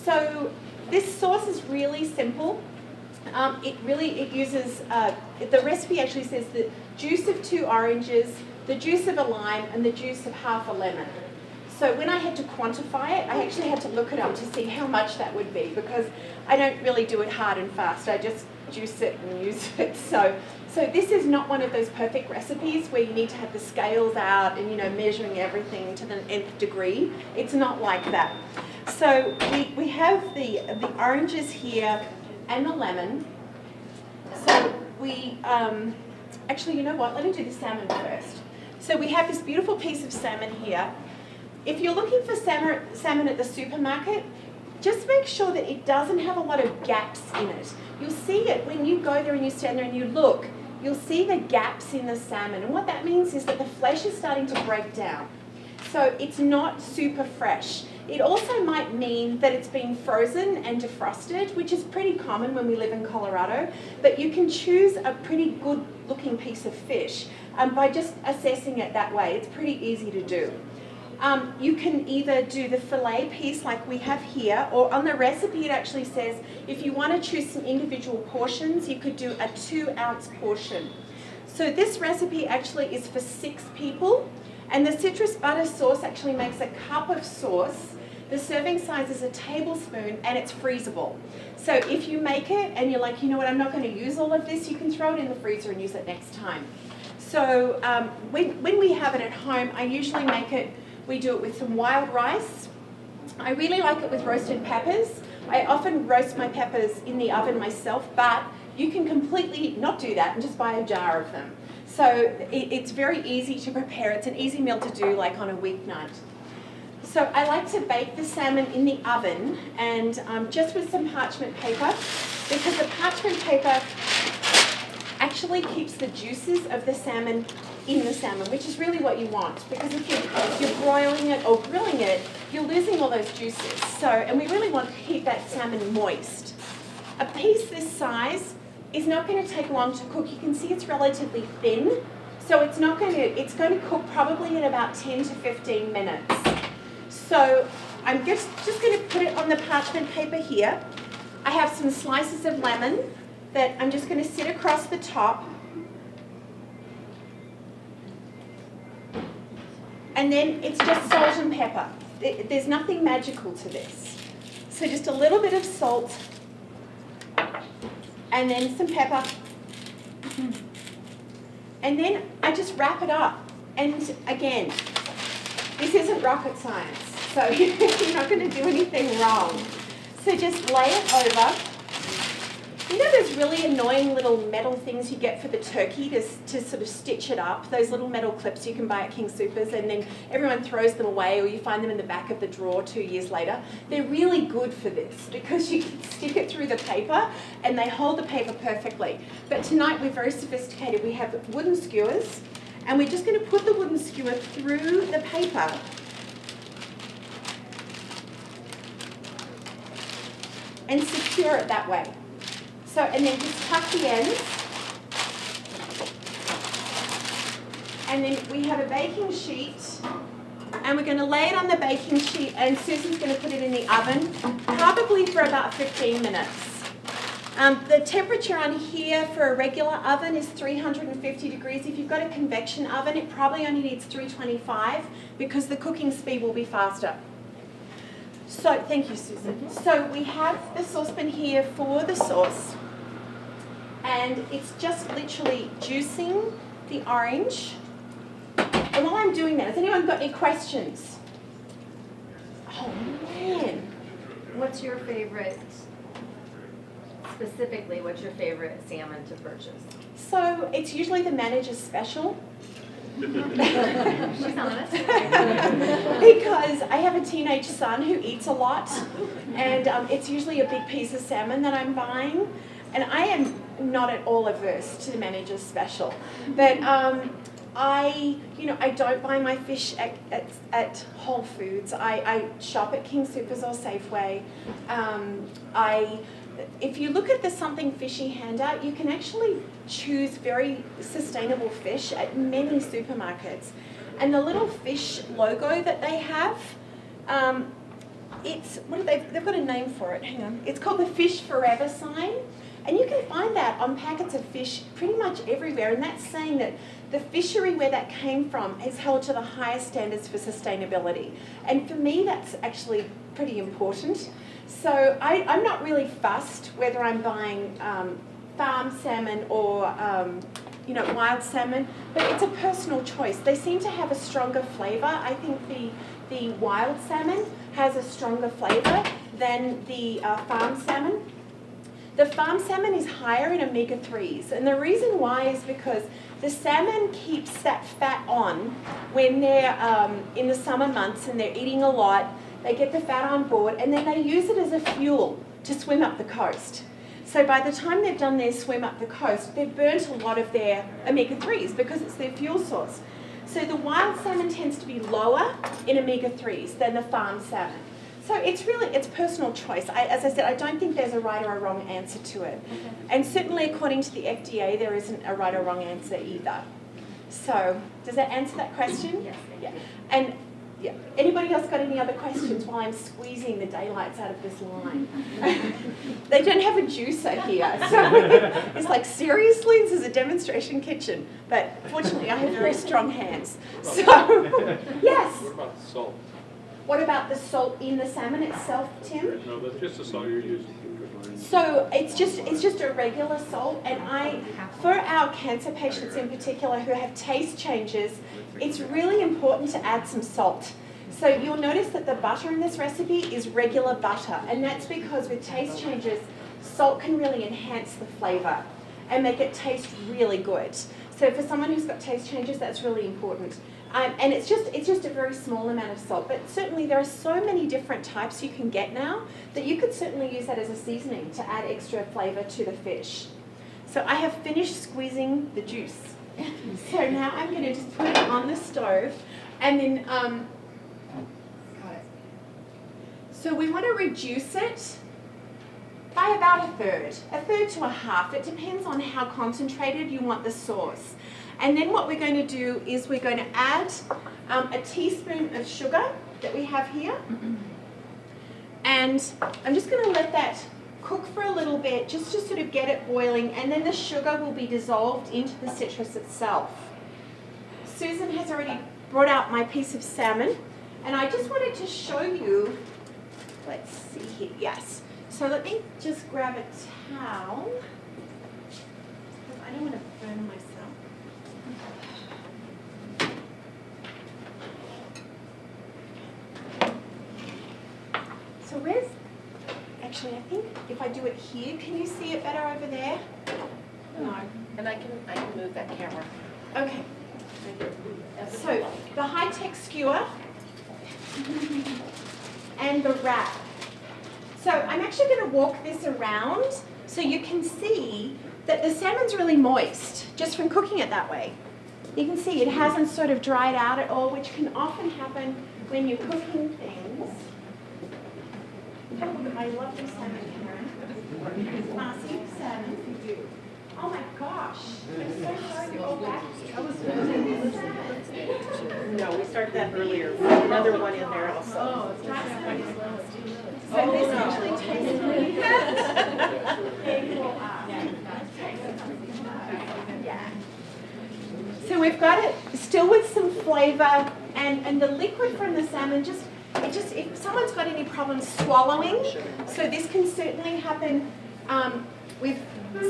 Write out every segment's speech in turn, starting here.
So this sauce is really simple. It uses, the recipe actually says the juice of 2 oranges, the juice of a lime, and the juice of half a lemon. So when I had to quantify it, I actually had to look it up to see how much that would be, because I don't really do it hard and fast. I just juice it and use it. So this is not one of those perfect recipes where you need to have the scales out and, you know, measuring everything to the nth degree. It's not like that. So we have the oranges here and the lemon. So we, actually, you know what? Let me do the salmon first. So we have this beautiful piece of salmon here. If you're looking for salmon at the supermarket, just make sure that it doesn't have a lot of gaps in it. You'll see it when you go there and you stand there and you look. You'll see the gaps in the salmon. And what that means is that the flesh is starting to break down. So it's not super fresh. It also might mean that it's been frozen and defrosted, which is pretty common when we live in Colorado. But you can choose a pretty good looking piece of fish by just assessing it that way. It's pretty easy to do. You can either do the fillet piece like we have here, or on the recipe it actually says if you want to choose some individual portions, you could do a 2-ounce portion. So this recipe actually is for 6 people, and the citrus butter sauce actually makes a cup of sauce. The serving size is a tablespoon, and it's freezable. So if you make it and you're like, you know what, I'm not going to use all of this, you can throw it in the freezer and use it next time. So when we have it at home, I usually make it, we do it with some wild rice. I really like it with roasted peppers. I often roast my peppers in the oven myself, but you can completely not do that and just buy a jar of them. So it's very easy to prepare. It's an easy meal to do like on a weeknight. So I like to bake the salmon in the oven, and just with some parchment paper, because the parchment paper actually keeps the juices of the salmon in the salmon, which is really what you want, because if you're broiling it or grilling it, you're losing all those juices. So, and we really want to keep that salmon moist. A piece this size is not going to take long to cook. You can see it's relatively thin, so it's going to cook probably in about 10 to 15 minutes. So I'm just going to put it on the parchment paper here. I have some slices of lemon that I'm just going to sit across the top. And then it's just salt and pepper. There's nothing magical to this. So just a little bit of salt, and then some pepper. And then I just wrap it up. And again, this isn't rocket science, so you're not going to do anything wrong. So just lay it over. You know those really annoying little metal things you get for the turkey to sort of stitch it up? Those little metal clips you can buy at King Soopers, and then everyone throws them away, or you find them in the back of the drawer 2 years later. They're really good for this because you can stick it through the paper and they hold the paper perfectly. But tonight we're very sophisticated. We have wooden skewers, and we're just going to put the wooden skewer through the paper and secure it that way. So, and then just tuck the ends. And then we have a baking sheet, and we're going to lay it on the baking sheet, and Susan's going to put it in the oven, probably for about 15 minutes. The temperature on here for a regular oven is 350 degrees. If you've got a convection oven, it probably only needs 325 because the cooking speed will be faster. So, thank you, Susan. So we have the saucepan here for the sauce, and it's just literally juicing the orange. And while I'm doing that, has anyone got any questions? Oh man. What's your favorite, specifically, what's your favorite salmon to purchase? So it's usually the manager's special. She's honest. Because I have a teenage son who eats a lot, and it's usually a big piece of salmon that I'm buying, and I am not at all averse to the manager's special, but I don't buy my fish at Whole Foods. I shop at King Soopers or Safeway. If you look at the Something Fishy handout, you can actually choose very sustainable fish at many supermarkets. And the little fish logo that they have, It's, they've got a name for it, hang on. It's called the Fish Forever sign. And you can find that on packets of fish pretty much everywhere. And that's saying that the fishery where that came from is held to the highest standards for sustainability. And for me, that's actually pretty important. So I'm not really fussed whether I'm buying farm salmon or wild salmon, but it's a personal choice. They seem to have a stronger flavour. I think the wild salmon has a stronger flavour than the farm salmon. The farm salmon is higher in omega-3s, and the reason why is because the salmon keeps that fat on when they're in the summer months and they're eating a lot. They get the fat on board, and then they use it as a fuel to swim up the coast. So by the time they've done their swim up the coast, they've burnt a lot of their omega-3s because it's their fuel source. So the wild salmon tends to be lower in omega-3s than the farm salmon. So it's personal choice. As I said, I don't think there's a right or a wrong answer to it. Okay. And certainly according to the FDA, there isn't a right or wrong answer either. So does that answer that question? Yes, thank you. And yeah. Anybody else got any other questions while I'm squeezing the daylights out of this line? They don't have a juicer here. So it's like, seriously? This is a demonstration kitchen. But fortunately, I have very strong hands. So, yes? What about the salt? What about the salt in the salmon itself, Tim? No, that's just the salt you're using. So it's just a regular salt, and for our cancer patients in particular who have taste changes, it's really important to add some salt. So you'll notice that the butter in this recipe is regular butter, and that's because with taste changes, salt can really enhance the flavour and make it taste really good. So for someone who's got taste changes, that's really important. And it's just a very small amount of salt, but certainly there are so many different types you can get now that you could certainly use that as a seasoning to add extra flavour to the fish. So I have finished squeezing the juice. So now I'm going to just put it on the stove, and then so we want to reduce it by about a third to a half. It depends on how concentrated you want the sauce. And then what we're going to do is we're going to add a teaspoon of sugar that we have here. And I'm just going to let that cook for a little bit just to sort of get it boiling, and then the sugar will be dissolved into the citrus itself. Susan has already brought out my piece of salmon, and I just wanted to show you, let's see here, yes. So let me just grab a towel, because I don't want to burn myself. So where's, actually I think if I do it here, can you see it better over there? No. And I can move that camera. Okay. So the high-tech skewer and the wrap. So I'm actually going to walk this around so you can see that the salmon's really moist just from cooking it that way. You can see it hasn't sort of dried out at all, which can often happen when you're cooking things. Have a look at my lovely salmon, Karen. Marcy, salmon. Oh my gosh. I'm so sorry to go back. No, we started that earlier. There's another one in there also. Oh, so this actually tastes really good. Yeah. So we've got it still with some flavour, and the liquid from the salmon if someone's got any problems swallowing, so this can certainly happen with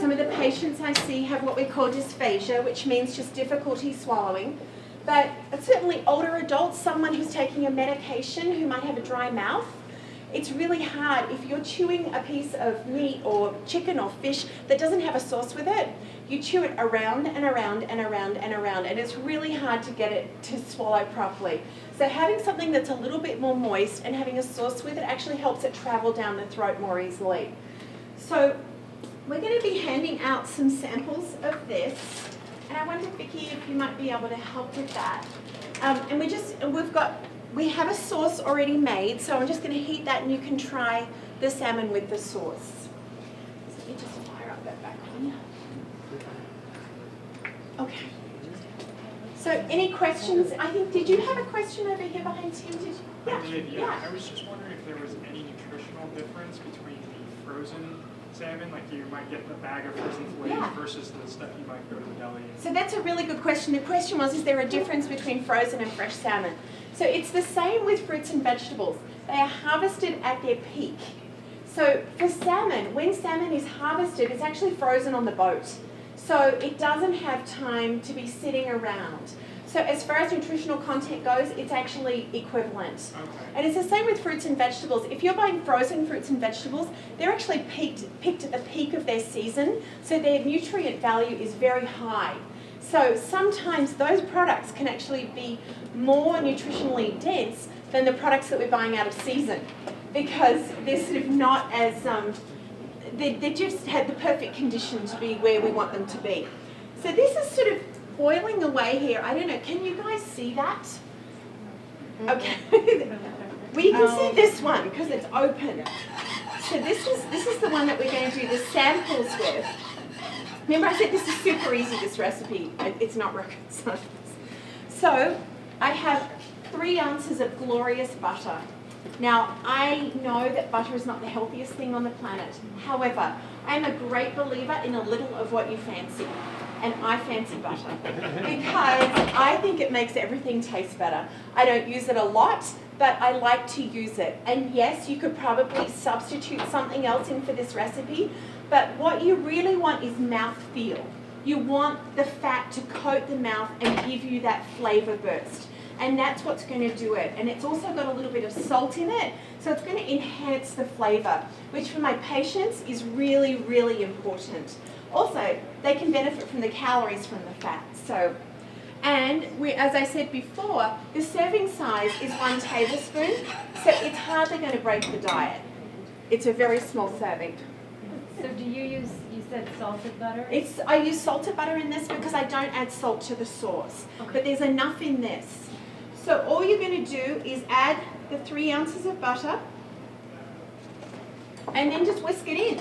some of the patients I see have what we call dysphagia, which means just difficulty swallowing. But certainly older adults, someone who's taking a medication who might have a dry mouth, it's really hard if you're chewing a piece of meat or chicken or fish that doesn't have a sauce with it. You chew it around and around and around and around, and it's really hard to get it to swallow properly. So having something that's a little bit more moist and having a sauce with it actually helps it travel down the throat more easily. So we're going to be handing out some samples of this, and I wonder, Vicki, if you might be able to help with that. We have a sauce already made, so I'm just going to heat that, and you can try the salmon with the sauce. So let me just fire up that back on. Okay. So any questions? I think, did you have a question over here behind Tim? Did you? I did, yeah. I was just wondering if there was any nutritional difference between the frozen salmon, like you might get the bag of frozen fillets Yeah. versus the stuff you might go to the deli. So that's a really good question. The question was, is there a difference between frozen and fresh salmon? So it's the same with fruits and vegetables. They are harvested at their peak. So for salmon, when salmon is harvested, it's actually frozen on the boat. So it doesn't have time to be sitting around. So as far as nutritional content goes, it's actually equivalent. Okay. And it's the same with fruits and vegetables. If you're buying frozen fruits and vegetables, they're actually picked at the peak of their season, so their nutrient value is very high. So sometimes those products can actually be more nutritionally dense than the products that we're buying out of season, because they're sort of not as, they just had the perfect condition to be where we want them to be. So this is sort of boiling away here. I don't know, can you guys see that? Okay. Well, you can see this one because it's open. So this is the one that we're going to do the samples with. Remember I said this is super easy, this recipe. It's not rocket science. So I have 3 ounces of glorious butter. Now, I know that butter is not the healthiest thing on the planet. However, I am a great believer in a little of what you fancy. And I fancy butter because I think it makes everything taste better. I don't use it a lot, but I like to use it. And yes, you could probably substitute something else in for this recipe, but what you really want is mouthfeel. You want the fat to coat the mouth and give you that flavor burst. And that's what's going to do it. And it's also got a little bit of salt in it, so it's going to enhance the flavor, which for my patients is really, really important. Also, they can benefit from the calories from the fat. So, and as I said before, the serving size is 1 tablespoon, so it's hardly going to break the diet. It's a very small serving. So do you use, you said salted butter? I use salted butter in this because I don't add salt to the sauce, but there's enough in this. So all you're going to do is add the 3 ounces of butter and then just whisk it in.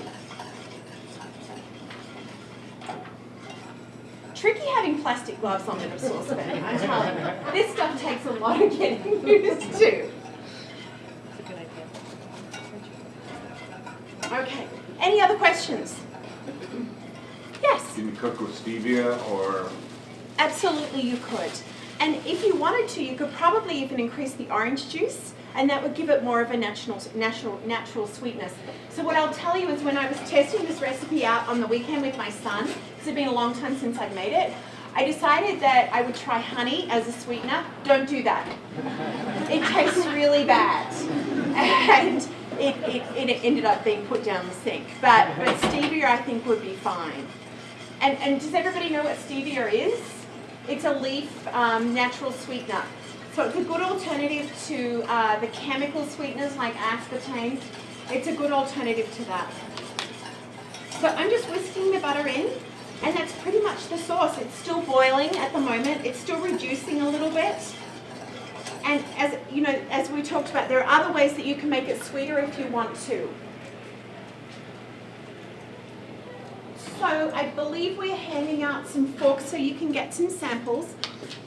Tricky having plastic gloves on in a saucepan, I'm telling you. This stuff takes a lot of getting used to. Okay, any other questions? Yes? Can you cook with stevia or? Absolutely you could. And if you wanted to, you could probably even increase the orange juice, and that would give it more of a natural sweetness. So what I'll tell you is when I was testing this recipe out on the weekend with my son, because it's been a long time since I'd made it, I decided that I would try honey as a sweetener. Don't do that. It tastes really bad. And it ended up being put down the sink. But stevia I think would be fine. And does everybody know what stevia is? It's a leaf natural sweetener. So it's a good alternative to the chemical sweeteners like aspartame. It's a good alternative to that. So I'm just whisking the butter in, and that's pretty much the sauce. It's still boiling at the moment. It's still reducing a little bit. And as you know, as we talked about, there are other ways that you can make it sweeter if you want to. So I believe we're handing out some forks so you can get some samples.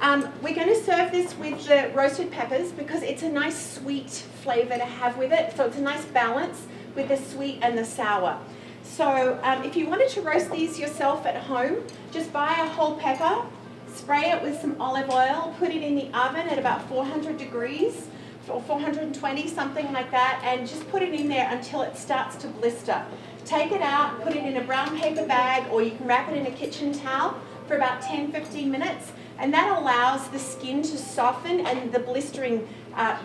We're going to serve this with the roasted peppers because it's a nice sweet flavor to have with it. So it's a nice balance with the sweet and the sour. So if you wanted to roast these yourself at home, just buy a whole pepper, spray it with some olive oil, put it in the oven at about 400 degrees or 420, something like that, and just put it in there until it starts to blister. Take it out, put it in a brown paper bag, or you can wrap it in a kitchen towel for about 10-15 minutes, and that allows the skin to soften and the blistering,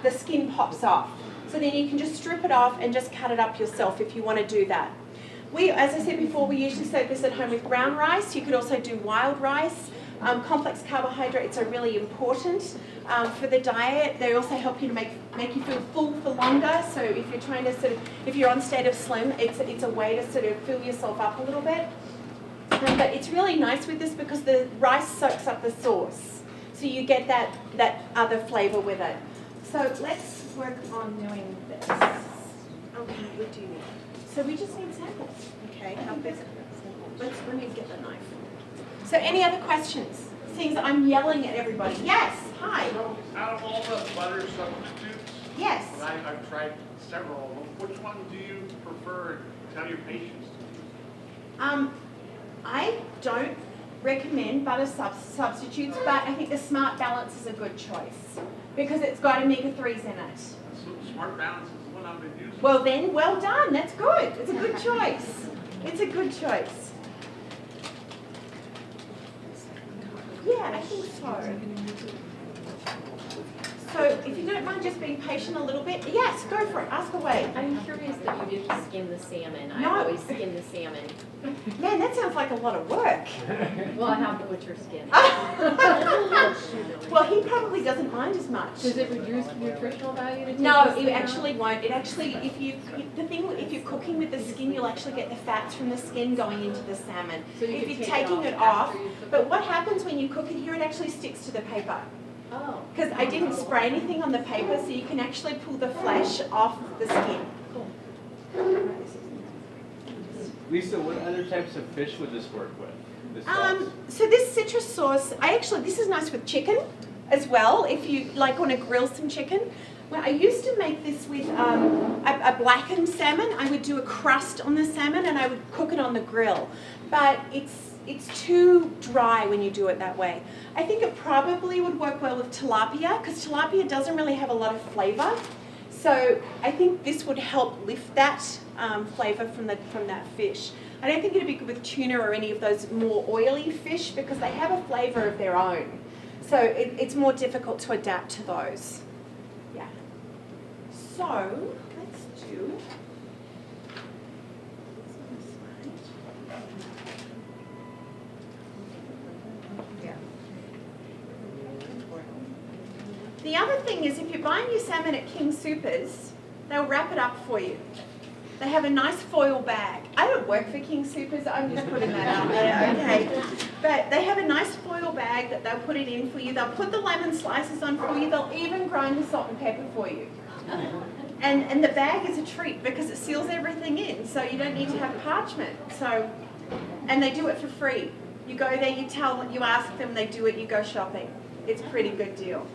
the skin pops off. So then you can just strip it off and just cut it up yourself if you want to do that. As I said before, we usually serve this at home with brown rice. You could also do wild rice. Complex carbohydrates are really important for the diet. They also help you to make you feel full for longer. So if you're trying to if you're on state of slim, it's a way to sort of fill yourself up a little bit. But it's really nice with this because the rice soaks up the sauce, so you get that other flavor with it. So let's work on doing this. Okay, we do need. So we just need samples. Okay, how big? Let me get the knife. So any other questions? things, I'm yelling at everybody. Yes, hi. So, out of all the butter substitutes, Yes. and I've tried several of them, which one do you prefer to tell your patients to use? I don't recommend butter substitutes, but I think the Smart Balance is a good choice because it's got omega-3s in it. So Smart Balance is the one I've been using. Well then, well done, that's good. It's a good choice. It's a good choice. Yeah, I think so. So if you don't mind just being patient a little bit, yes, go for it, ask away. I'm curious that you didn't skin the salmon. I No. always skin the salmon. Man, that sounds like a lot of work. Well, I have the butcher skin. Well, he probably doesn't mind as much. Does it reduce nutritional value to take No, the it skin actually won't. It actually, if you're cooking with the skin, you'll actually get the fats from the skin going into the salmon. So you if can you're take it taking off it off, after you cook but it? what happens when you cook it here, it actually sticks to the paper. Oh. Because I didn't spray anything on the paper, so you can actually pull the flesh off the skin. Lisa, what other types of fish would this work with? This sauce? So this citrus sauce, this is nice with chicken as well, if you like want to grill some chicken. Well, I used to make this with a blackened salmon. I would do a crust on the salmon and I would cook it on the grill. But it's too dry when you do it that way. I think it probably would work well with tilapia because tilapia doesn't really have a lot of flavor. So I think this would help lift that flavor from that fish. I don't think it'd be good with tuna or any of those more oily fish because they have a flavor of their own. So it's more difficult to adapt to those. Yeah. So let's do. The other thing is if you're buying your salmon at King Soopers, they'll wrap it up for you. They have a nice foil bag. I don't work for King Soopers, I'm just putting that out there, okay? But they have a nice foil bag that they'll put it in for you. They'll put the lemon slices on for you. They'll even grind the salt and pepper for you. And the bag is a treat because it seals everything in, so you don't need to have parchment. So, and they do it for free. You go there, you ask them, they do it, you go shopping. It's a pretty good deal.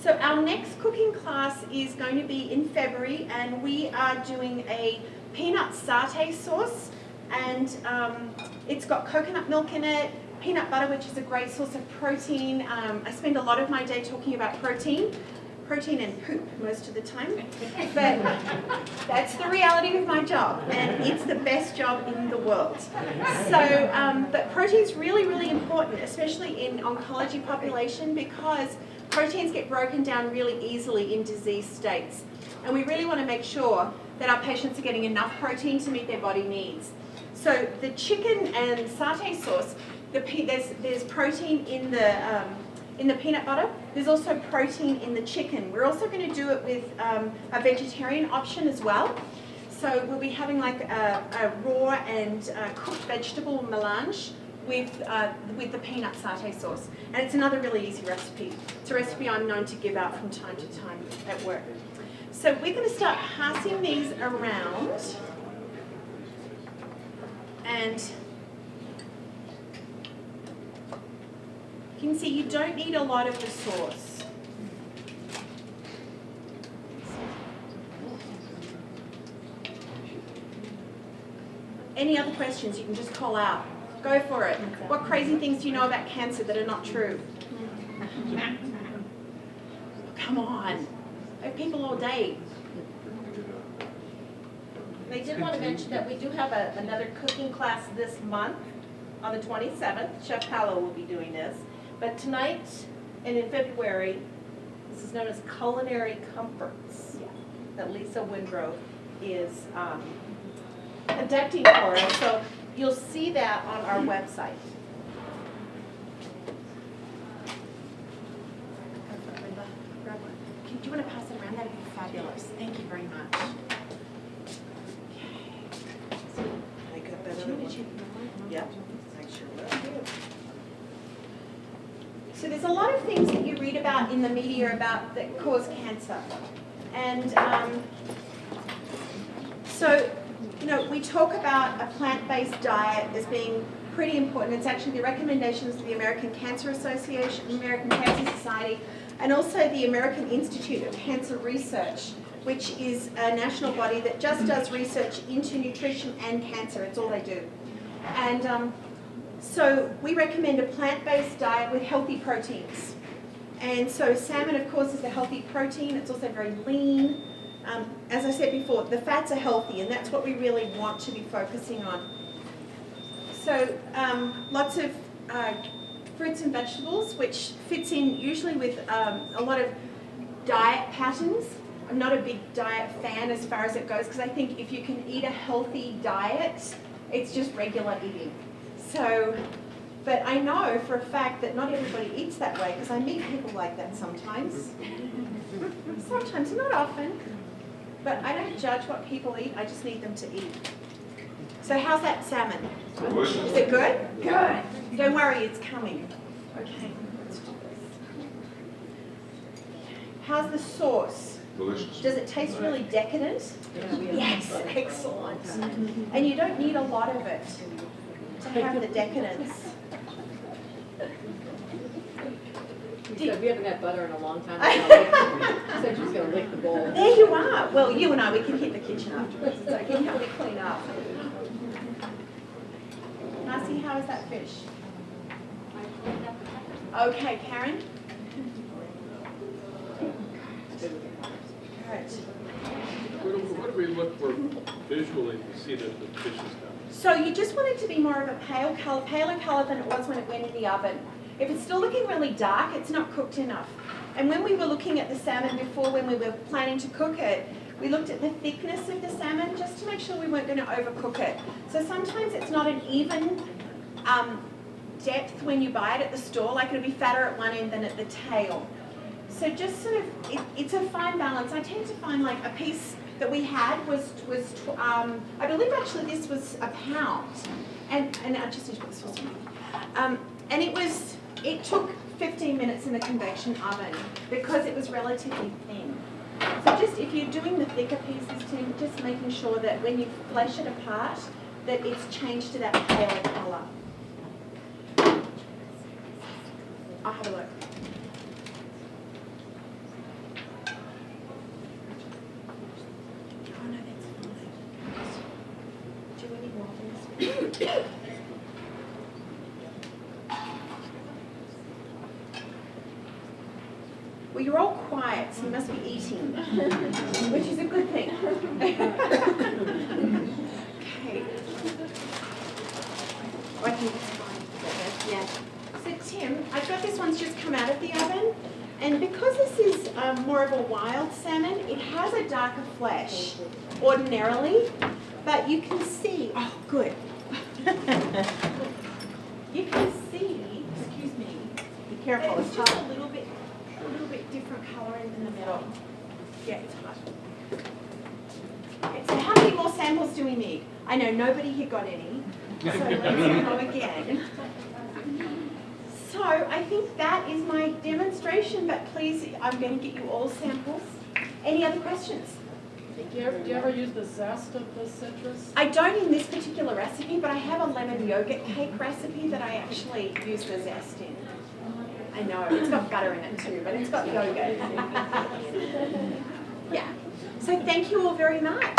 So our next cooking class is going to be in February and we are doing a peanut satay sauce and it's got coconut milk in it, peanut butter which is a great source of protein. I spend a lot of my day talking about protein and poop most of the time, but that's the reality of my job and it's the best job in the world. So, but protein is really, really important, especially in oncology population because proteins get broken down really easily in disease states. And we really want to make sure that our patients are getting enough protein to meet their body needs. So the chicken and satay sauce, there's protein in the peanut butter. There's also protein in the chicken. We're also going to do it with a vegetarian option as well. So we'll be having like a raw and cooked vegetable melange with the peanut satay sauce. And it's another really easy recipe. It's a recipe I'm known to give out from time to time at work. So we're going to start passing these around. And you can see you don't need a lot of the sauce. Any other questions you can just call out. Go for it. What crazy things do you know about cancer that are not true? Come on. I have people all day. They did want to mention that we do have another cooking class this month on the 27th. Chef Paolo will be doing this. But tonight and in February, this is known as Culinary Comforts that Lisa Windrove is conducting for us. So you'll see that on our website. Do you want to pass it around? That'd be fabulous. Thank you very much. I got that other one. Yep. I sure will. So there's a lot of things that you read about in the media about that cause cancer. And so you know, we talk about a plant-based diet as being pretty important. It's actually the recommendations of the American Cancer Association, American Cancer Society, and also the American Institute of Cancer Research, which is a national body that just does research into nutrition and cancer. It's all they do. And so we recommend a plant-based diet with healthy proteins. And so salmon, of course, is a healthy protein. It's also very lean. As I said before, the fats are healthy, and that's what we really want to be focusing on. So lots of fruits and vegetables, which fits in usually with a lot of diet patterns. I'm not a big diet fan as far as it goes, because I think if you can eat a healthy diet, it's just regular eating. So, but I know for a fact that not everybody eats that way, because I meet people like that sometimes. Sometimes, not often. But I don't judge what people eat, I just need them to eat. So how's that salmon? Delicious. Is it good? Good. Don't worry, it's coming. Okay, let's do this. How's the sauce? Delicious. Does it taste really decadent? Yes, excellent. And you don't need a lot of it to have the decadence. We said we haven't had butter in a long time. She said she was gonna lick the bowl. There you are. Well, you and I, we can hit the kitchen afterwards. It's okay. Help me clean up. Marcy, how is that fish? Okay, Karen? All right. What do we look for visually to see that the fish is done? So you just want it to be more of a paler color than it was when it went in the oven. If it's still looking really dark, it's not cooked enough. And when we were looking at the salmon before, when we were planning to cook it, we looked at the thickness of the salmon just to make sure we weren't going to overcook it. So sometimes it's not an even depth when you buy it at the store, like it'll be fatter at one end than at the tail. So just sort of, it's a fine balance. I tend to find like a piece that we had was I believe actually this was a pound. And I just need to put this sauce on. And it took 15 minutes in the convection oven because it was relatively thin. So just if you're doing the thicker pieces, Tim, just making sure that when you flesh it apart, that it's changed to that paler colour. I'll have a look. Oh no, that's fine. Do we need more of this? Well, you're all quiet, so you must be eating, which is a good thing. Okay. I think it's fine. Yeah. So Tim, I've got this one's just come out of the oven, and because this is more of a wild salmon, it has a darker flesh ordinarily, but you can see, oh good. You can see, excuse me, be careful, it's just a little bit different colouring in the middle. Yeah, it's hot. Okay, so how many more samples do we need? I know nobody here got any, so let's go again. So I think that is my demonstration, but please, I'm going to get you all samples. Any other questions? Do you ever use the zest of the citrus? I don't in this particular recipe, but I have a lemon yogurt cake recipe that I actually use the zest in. I know, it's got butter in it too, but it's got yogurt. Yeah. So thank you all very much.